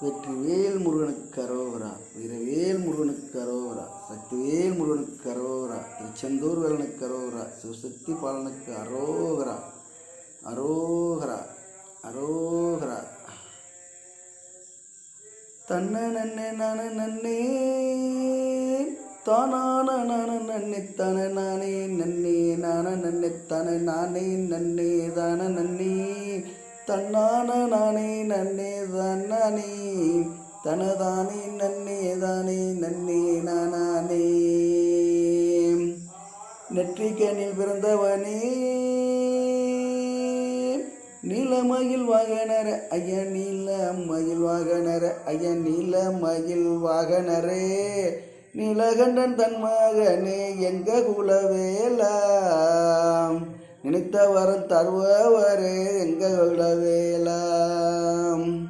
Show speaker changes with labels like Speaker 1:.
Speaker 1: வெற்றிவேல் முருகனுக்கு அரோகரா, வீரவேல் முருகனுக்கு அரோகரா, சக்திவேல் முருகனுக்கு அரோகரா, திருச்செந்தூர் வேலனுக்கு அரோகரா, சிவசக்தி பாலனுக்கு அரோகரா, அரோகரா, அரோகரா. தன்ன நன்னே நான நன்னே தானான நான நன்னே தன நானே நன்னே நான நன்னே தன நானே நன்னே தான நன்னே தன்னான நானே நன்னே தானே தனதானே நன்னே தானே நன்னே நானே. நெற்றிக்கனில் பிறந்தவனே நீலமயில் வாகனர ஐய நீலமயில் வாகனர ஐய நீலமயில் வாகனரே, நீலகண்டன் தன் மகனே எங்க குலவேலா, நினைத்த வரம் தருபவரே எங்க குலவேலா.